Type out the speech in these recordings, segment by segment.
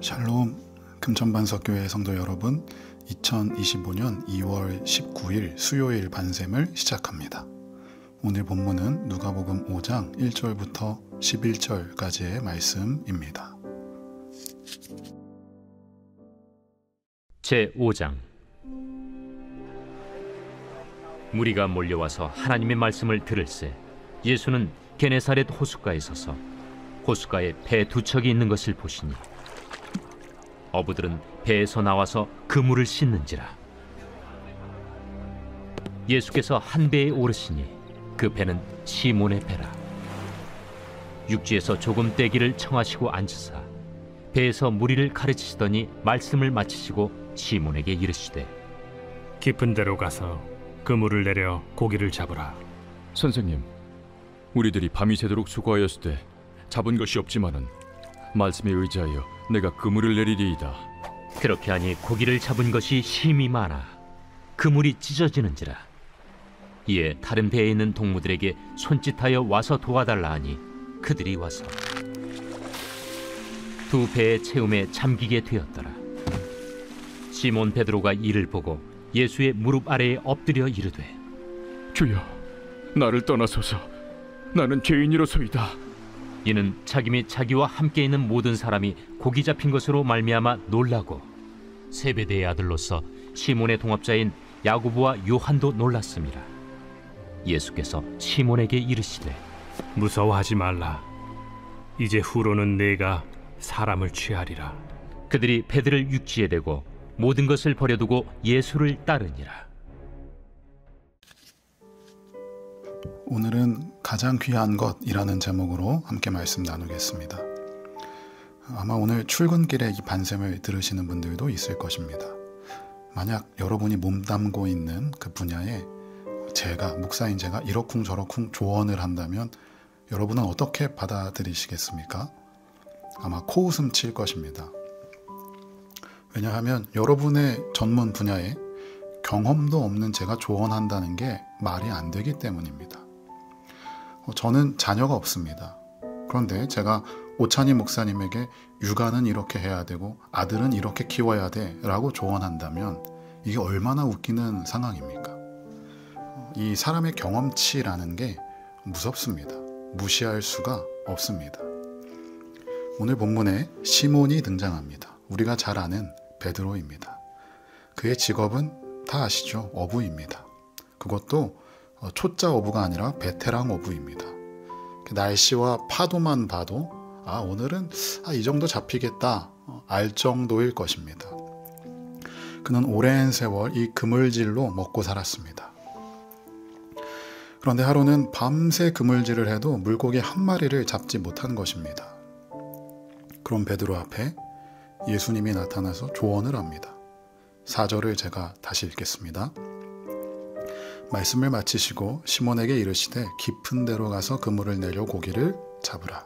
샬롬 금천반석교회 성도 여러분, 2025년 2월 19일 수요일 반셈을 시작합니다. 오늘 본문은 누가복음 5장 1절부터 11절까지의 말씀입니다. 제5장. 무리가 몰려와서 하나님의 말씀을 들을새 예수는 게네사렛 호숫가에 서서 호숫가에 배 두 척이 있는 것을 보시니 어부들은 배에서 나와서 그물을 씻는지라. 예수께서 한 배에 오르시니 그 배는 시몬의 배라. 육지에서 조금 떼기를 청하시고 앉으사 배에서 무리를 가르치시더니 말씀을 마치시고 시몬에게 이르시되, 깊은 데로 가서 그물을 내려 고기를 잡으라. 선생님, 우리들이 밤이 새도록 수고하였으되 잡은 것이 없지만은 말씀에 의지하여 내가 그물을 내리리이다. 그렇게 하니 고기를 잡은 것이 심히 많아 그물이 찢어지는지라. 이에 다른 배에 있는 동무들에게 손짓하여 와서 도와달라 하니 그들이 와서 두 배의 채움에 잠기게 되었더라. 시몬 베드로가 이를 보고 예수의 무릎 아래에 엎드려 이르되, 주여, 나를 떠나소서. 나는 죄인이로소이다. 이는 자기 및 자기와 함께 있는 모든 사람이 고기 잡힌 것으로 말미암아 놀라고 세베대의 아들로서 시몬의 동업자인 야고보와 요한도 놀랐습니다. 예수께서 시몬에게 이르시되, 무서워하지 말라. 이제 후로는 내가 사람을 취하리라. 그들이 배들을 육지에 대고 모든 것을 버려두고 예수를 따르니라. 오늘은 가장 귀한 것이라는 제목으로 함께 말씀 나누겠습니다. 아마 오늘 출근길에 이 반셈을 들으시는 분들도 있을 것입니다. 만약 여러분이 몸담고 있는 그 분야에 목사인 제가 이러쿵저러쿵 조언을 한다면 여러분은 어떻게 받아들이시겠습니까? 아마 코웃음 칠 것입니다. 왜냐하면 여러분의 전문 분야에 경험도 없는 제가 조언한다는 게 말이 안 되기 때문입니다. 저는 자녀가 없습니다. 그런데 제가 오찬희 목사님에게 육아는 이렇게 해야 되고 아들은 이렇게 키워야 돼 라고 조언한다면 이게 얼마나 웃기는 상황입니까? 이 사람의 경험치라는 게 무섭습니다. 무시할 수가 없습니다. 오늘 본문에 시몬이 등장합니다. 우리가 잘 아는 베드로입니다. 그의 직업은 다 아시죠? 어부입니다. 그것도 초짜 어부가 아니라 베테랑 어부입니다. 날씨와 파도만 봐도 오늘은 이 정도 잡히겠다 알 정도일 것입니다. 그는 오랜 세월 이 그물질로 먹고 살았습니다. 그런데 하루는 밤새 그물질을 해도 물고기 한 마리를 잡지 못한 것입니다. 그럼 베드로 앞에 예수님이 나타나서 조언을 합니다. 4절을 제가 다시 읽겠습니다. 말씀을 마치시고 시몬에게 이르시되, 깊은 데로 가서 그물을 내려 고기를 잡으라.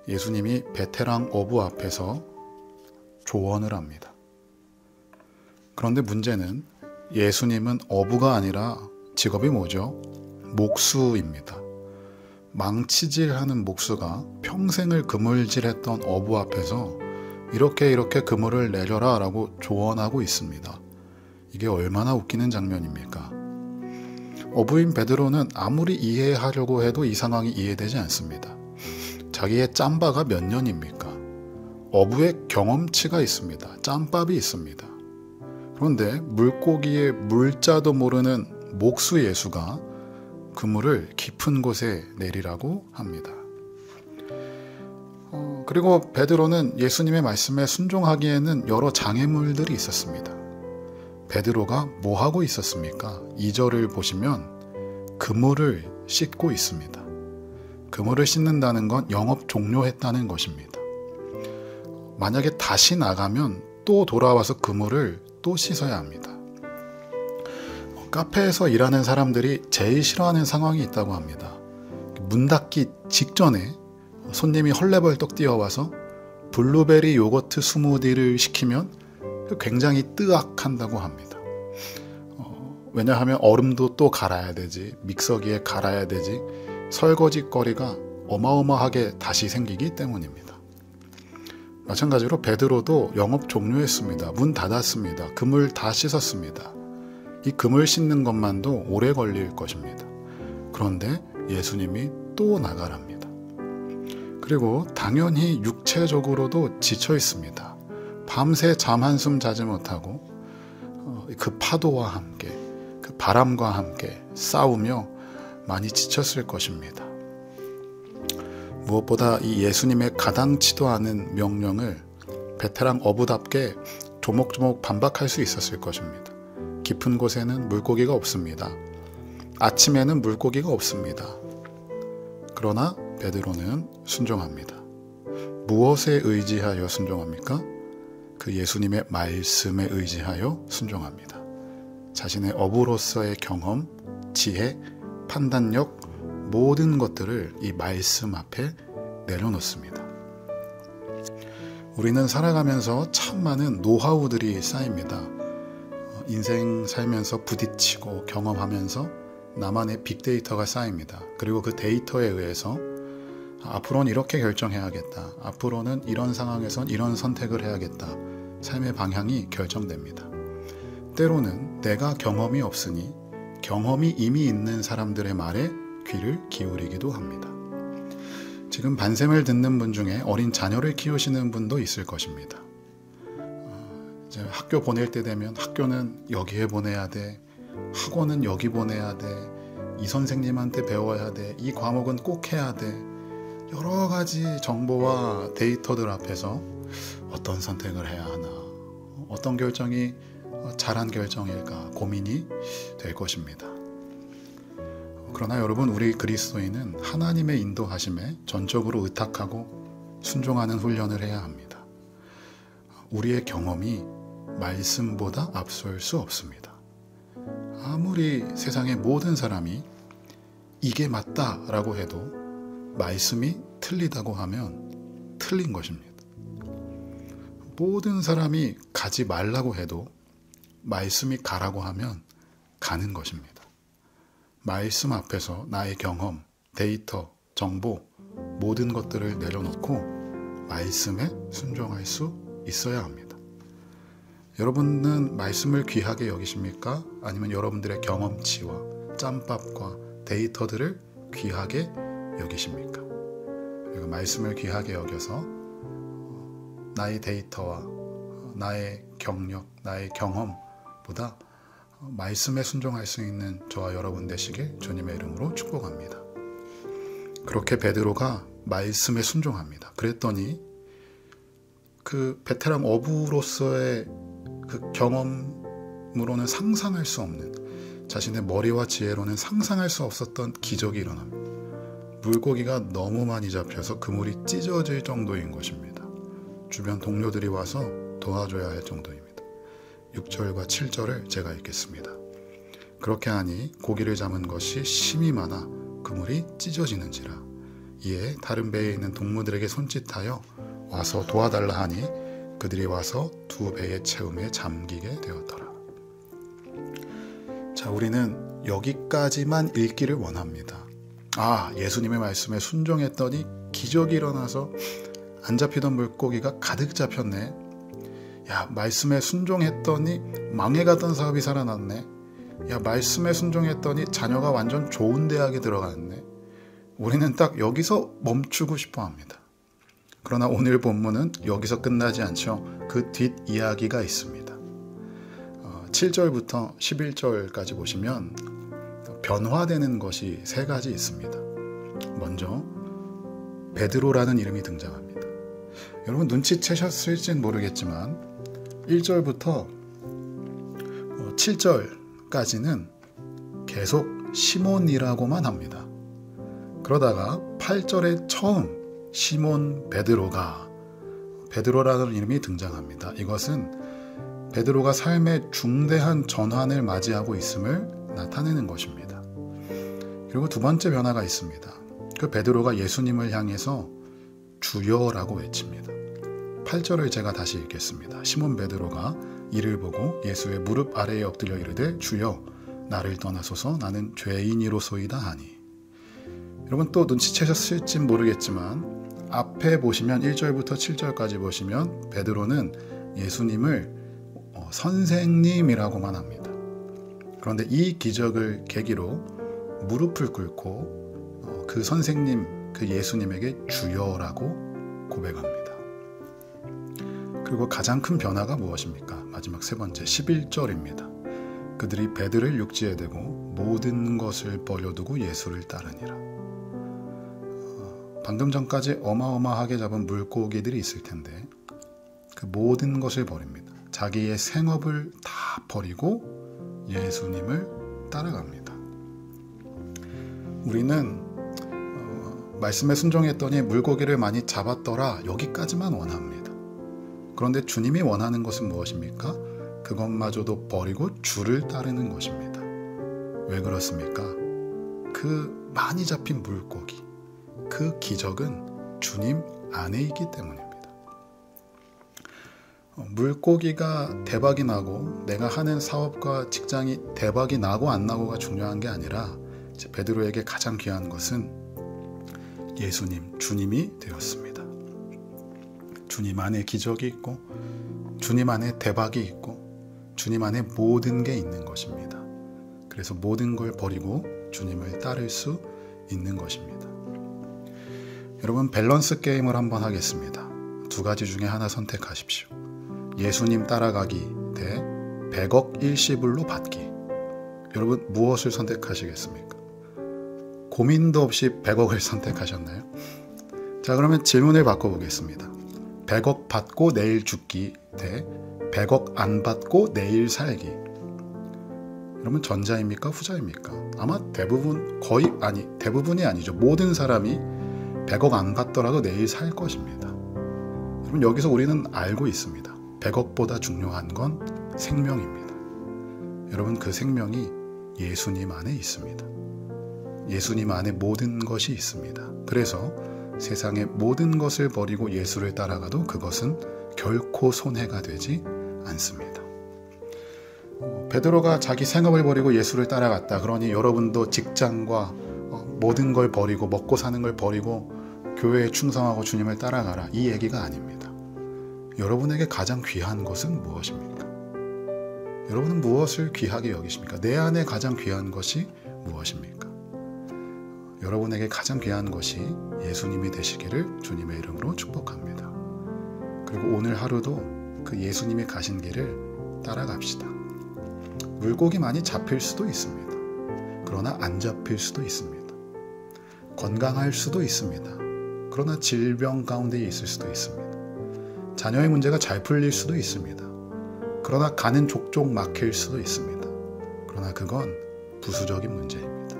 예수님이 베테랑 어부 앞에서 조언을 합니다. 그런데 문제는 예수님은 어부가 아니라 직업이 뭐죠? 목수입니다. 망치질하는 목수가 평생을 그물질했던 어부 앞에서 이렇게 그물을 내려라 라고 조언하고 있습니다. 이게 얼마나 웃기는 장면입니까? 어부인 베드로는 아무리 이해하려고 해도 이 상황이 이해되지 않습니다. 자기의 짬바가 몇 년입니까? 어부의 경험치가 있습니다. 짬밥이 있습니다. 그런데 물고기의 물자도 모르는 목수 예수가 그물을 깊은 곳에 내리라고 합니다. 그리고 베드로는 예수님의 말씀에 순종하기에는 여러 장애물들이 있었습니다. 베드로가 뭐 하고 있었습니까? 2절을 보시면 그물을 씻고 있습니다. 그물을 씻는다는 건 영업 종료했다는 것입니다. 만약에 다시 나가면 또 돌아와서 그물을 또 씻어야 합니다. 카페에서 일하는 사람들이 제일 싫어하는 상황이 있다고 합니다. 문 닫기 직전에 손님이 헐레벌떡 뛰어와서 블루베리 요거트 스무디를 시키면 굉장히 뜨악한다고 합니다. 왜냐하면 얼음도 또 갈아야 되지, 믹서기에 갈아야 되지, 설거지 거리가 어마어마하게 다시 생기기 때문입니다. 마찬가지로 베드로도 영업 종료했습니다. 문 닫았습니다. 그물 다 씻었습니다. 이 그물 씻는 것만도 오래 걸릴 것입니다. 그런데 예수님이 또 나가랍니다. 그리고 당연히 육체적으로도 지쳐 있습니다. 밤새 잠 한숨 자지 못하고 그 파도와 함께 그 바람과 함께 싸우며 많이 지쳤을 것입니다. 무엇보다 이 예수님의 가당치도 않은 명령을 베테랑 어부답게 조목조목 반박할 수 있었을 것입니다. 깊은 곳에는 물고기가 없습니다. 아침에는 물고기가 없습니다. 그러나 베드로는 순종합니다. 무엇에 의지하여 순종합니까? 그 예수님의 말씀에 의지하여 순종합니다. 자신의 어부로서의 경험, 지혜, 판단력, 모든 것들을 이 말씀 앞에 내려놓습니다. 우리는 살아가면서 참 많은 노하우들이 쌓입니다. 인생 살면서 부딪히고 경험하면서 나만의 빅데이터가 쌓입니다. 그리고 그 데이터에 의해서 앞으로는 이렇게 결정해야겠다. 앞으로는 이런 상황에선 이런 선택을 해야겠다. 삶의 방향이 결정됩니다. 때로는 내가 경험이 없으니 경험이 이미 있는 사람들의 말에 귀를 기울이기도 합니다. 지금 반샘을 듣는 분 중에 어린 자녀를 키우시는 분도 있을 것입니다. 이제 학교 보낼 때 되면 학교는 여기에 보내야 돼. 학원은 여기 보내야 돼. 이 선생님한테 배워야 돼. 이 과목은 꼭 해야 돼. 여러 가지 정보와 데이터들 앞에서 어떤 선택을 해야 하나, 어떤 결정이 잘한 결정일까 고민이 될 것입니다. 그러나 여러분, 우리 그리스도인은 하나님의 인도하심에 전적으로 의탁하고 순종하는 훈련을 해야 합니다. 우리의 경험이 말씀보다 앞설 수 없습니다. 아무리 세상의 모든 사람이 이게 맞다라고 해도 말씀이 틀리다고 하면 틀린 것입니다. 모든 사람이 가지 말라고 해도 말씀이 가라고 하면 가는 것입니다. 말씀 앞에서 나의 경험, 데이터, 정보, 모든 것들을 내려놓고 말씀에 순종할 수 있어야 합니다. 여러분은 말씀을 귀하게 여기십니까? 아니면 여러분들의 경험치와 짬밥과 데이터들을 귀하게 여기십니까? 그리고 말씀을 귀하게 여겨서 나의 데이터와 나의 경력, 나의 경험보다 말씀에 순종할 수 있는 저와 여러분 되시길 주님의 이름으로 축복합니다. 그렇게 베드로가 말씀에 순종합니다. 그랬더니 그 베테랑 어부로서의 그 경험으로는 상상할 수 없는, 자신의 머리와 지혜로는 상상할 수 없었던 기적이 일어납니다. 물고기가 너무 많이 잡혀서 그물이 찢어질 정도인 것입니다. 주변 동료들이 와서 도와줘야 할 정도입니다. 6절과 7절을 제가 읽겠습니다. 그렇게 하니 고기를 잡은 것이 심히 많아 그물이 찢어지는지라. 이에 다른 배에 있는 동무들에게 손짓하여 와서 도와달라 하니 그들이 와서 두 배의 채움에 잠기게 되었더라. 자, 우리는 여기까지만 읽기를 원합니다. 예수님의 말씀에 순종했더니 기적이 일어나서 안 잡히던 물고기가 가득 잡혔네. 말씀에 순종했더니 망해가던 사업이 살아났네. 말씀에 순종했더니 자녀가 완전 좋은 대학에 들어갔네. 우리는 딱 여기서 멈추고 싶어 합니다. 그러나 오늘 본문은 여기서 끝나지 않죠. 그 뒷이야기가 있습니다. 7절부터 11절까지 보시면 변화되는 것이 세 가지 있습니다. 먼저 베드로라는 이름이 등장합니다. 여러분 눈치채셨을진 모르겠지만 1절부터 7절까지는 계속 시몬이라고만 합니다. 그러다가 8절에 처음 시몬 베드로가, 베드로라는 이름이 등장합니다. 이것은 베드로가 삶의 중대한 전환을 맞이하고 있음을 나타내는 것입니다. 그리고 두 번째 변화가 있습니다. 그 베드로가 예수님을 향해서 주여라고 외칩니다. 8절을 제가 다시 읽겠습니다. 시몬 베드로가 이를 보고 예수의 무릎 아래에 엎드려 이르되 주여 나를 떠나소서 나는 죄인이로소이다 하니. 여러분 또 눈치채셨을진 모르겠지만 앞에 보시면 1절부터 7절까지 보시면 베드로는 예수님을 선생님이라고만 합니다. 그런데 이 기적을 계기로 무릎을 꿇고 그 선생님, 그 예수님에게 주여라고 고백합니다. 그리고 가장 큰 변화가 무엇입니까? 마지막 세 번째 11절입니다. 그들이 배들을 육지에 대고 모든 것을 버려두고 예수를 따르니라. 방금 전까지 어마어마하게 잡은 물고기들이 있을 텐데 그 모든 것을 버립니다. 자기의 생업을 다 버리고 예수님을 따라갑니다. 우리는 말씀에 순종했더니 물고기를 많이 잡았더라 여기까지만 원합니다. 그런데 주님이 원하는 것은 무엇입니까? 그것마저도 버리고 주를 따르는 것입니다. 왜 그렇습니까? 그 많이 잡힌 물고기, 그 기적은 주님 안에 있기 때문입니다. 물고기가 대박이 나고 내가 하는 사업과 직장이 대박이 나고 안 나고가 중요한 게 아니라 베드로에게 가장 귀한 것은 예수님, 주님이 되었습니다. 주님 안에 기적이 있고 주님 안에 대박이 있고 주님 안에 모든 게 있는 것입니다. 그래서 모든 걸 버리고 주님을 따를 수 있는 것입니다. 여러분, 밸런스 게임을 한번 하겠습니다. 두 가지 중에 하나 선택하십시오. 예수님 따라가기 대 100억 일시불로 받기. 여러분, 무엇을 선택하시겠습니까? 고민도 없이 100억을 선택하셨나요? 자, 그러면 질문을 바꿔보겠습니다. 100억 받고 내일 죽기 대 100억 안 받고 내일 살기. 여러분, 전자입니까? 후자입니까? 아마 대부분이 아니죠. 모든 사람이 100억 안 받더라도 내일 살 것입니다. 여러분, 여기서 우리는 알고 있습니다. 100억보다 중요한 건 생명입니다. 여러분, 그 생명이 예수님 안에 있습니다. 예수님 안에 모든 것이 있습니다. 그래서 세상의 모든 것을 버리고 예수를 따라가도 그것은 결코 손해가 되지 않습니다. 베드로가 자기 생업을 버리고 예수를 따라갔다. 그러니 여러분도 직장과 모든 걸 버리고 먹고 사는 걸 버리고 교회에 충성하고 주님을 따라가라. 이 얘기가 아닙니다. 여러분에게 가장 귀한 것은 무엇입니까? 여러분은 무엇을 귀하게 여기십니까? 내 안에 가장 귀한 것이 무엇입니까? 여러분에게 가장 귀한 것이 예수님이 되시기를 주님의 이름으로 축복합니다. 그리고 오늘 하루도 그 예수님이 가신 길을 따라갑시다. 물고기 많이 잡힐 수도 있습니다. 그러나 안 잡힐 수도 있습니다. 건강할 수도 있습니다. 그러나 질병 가운데 있을 수도 있습니다. 자녀의 문제가 잘 풀릴 수도 있습니다. 그러나 가는 족족 막힐 수도 있습니다. 그러나 그건 부수적인 문제입니다.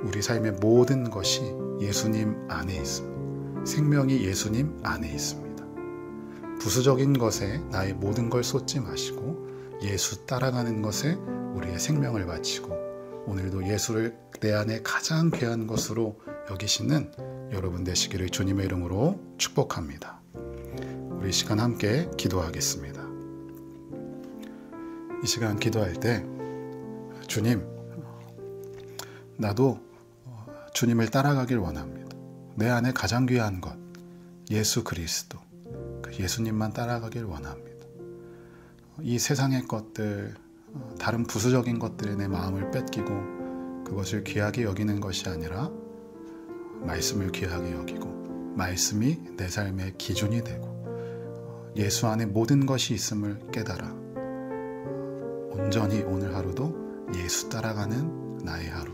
우리 삶의 모든 것이 예수님 안에 있습니다. 생명이 예수님 안에 있습니다. 부수적인 것에 나의 모든 걸 쏟지 마시고 예수 따라가는 것에 우리의 생명을 바치고 오늘도 예수를 내 안에 가장 귀한 것으로 여기시는 여러분 되시기를 주님의 이름으로 축복합니다. 우리 시간 함께 기도하겠습니다. 이 시간 기도할 때 주님, 나도 주님을 따라가길 원합니다. 내 안에 가장 귀한 것, 예수 그리스도, 그 예수님만 따라가길 원합니다. 이 세상의 것들, 다른 부수적인 것들에 내 마음을 뺏기고 그것을 귀하게 여기는 것이 아니라 말씀을 귀하게 여기고 말씀이 내 삶의 기준이 되고 예수 안에 모든 것이 있음을 깨달아 온전히 오늘 하루도 예수 따라가는 나의 하루,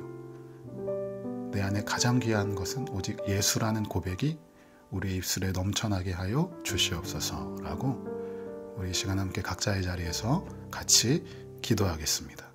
내 안에 가장 귀한 것은 오직 예수라는 고백이 우리 입술에 넘쳐나게 하여 주시옵소서라고 우리 시간 함께 각자의 자리에서 같이 기도하겠습니다.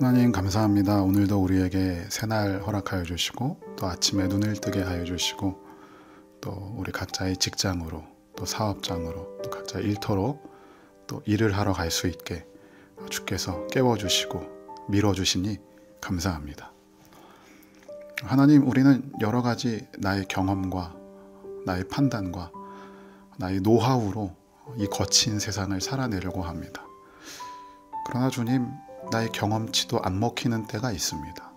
하나님 감사합니다. 오늘도 우리에게 새날 허락하여 주시고 또 아침에 눈을 뜨게 하여 주시고 또 우리 각자의 직장으로 또 사업장으로 또 각자의 일터로 또 일을 하러 갈 수 있게 주께서 깨워주시고 밀어주시니 감사합니다. 하나님, 우리는 여러 가지 나의 경험과 나의 판단과 나의 노하우로 이 거친 세상을 살아내려고 합니다. 그러나 주님, 나의 경험치도 안 먹히는 때가 있습니다.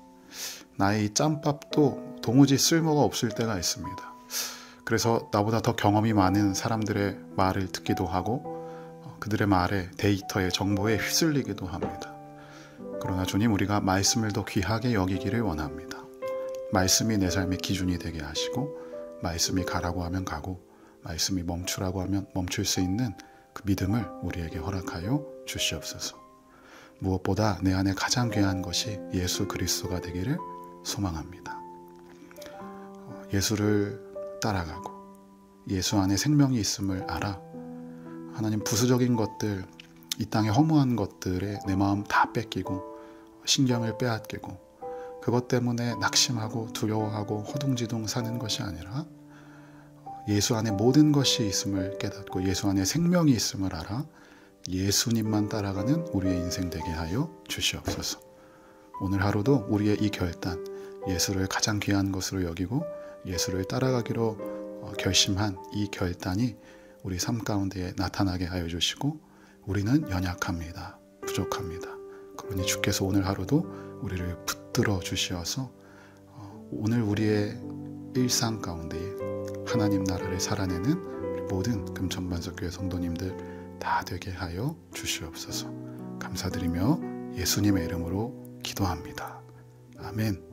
나의 이 짬밥도 도무지 쓸모가 없을 때가 있습니다. 그래서 나보다 더 경험이 많은 사람들의 말을 듣기도 하고 그들의 말에, 데이터에, 정보에 휩쓸리기도 합니다. 그러나 주님, 우리가 말씀을 더 귀하게 여기기를 원합니다. 말씀이 내 삶의 기준이 되게 하시고 말씀이 가라고 하면 가고 말씀이 멈추라고 하면 멈출 수 있는 그 믿음을 우리에게 허락하여 주시옵소서. 무엇보다 내 안에 가장 귀한 것이 예수 그리스도가 되기를 소망합니다. 예수를 따라가고 예수 안에 생명이 있음을 알아 하나님, 부수적인 것들, 이 땅의 허무한 것들에 내 마음 다 뺏기고 신경을 빼앗기고 그것 때문에 낙심하고 두려워하고 허둥지둥 사는 것이 아니라 예수 안에 모든 것이 있음을 깨닫고 예수 안에 생명이 있음을 알아 예수님만 따라가는 우리의 인생 되게 하여 주시옵소서. 오늘 하루도 우리의 이 결단, 예수를 가장 귀한 것으로 여기고 예수를 따라가기로 결심한 이 결단이 우리 삶 가운데 나타나게 하여 주시고 우리는 연약합니다. 부족합니다. 그러니 주께서 오늘 하루도 우리를 붙들어 주시어서 오늘 우리의 일상 가운데 하나님 나라를 살아내는 우리 모든 금천반석교회 성도님들 다 되게 하여 주시옵소서. 감사드리며 예수님의 이름으로 기도합니다. 아멘.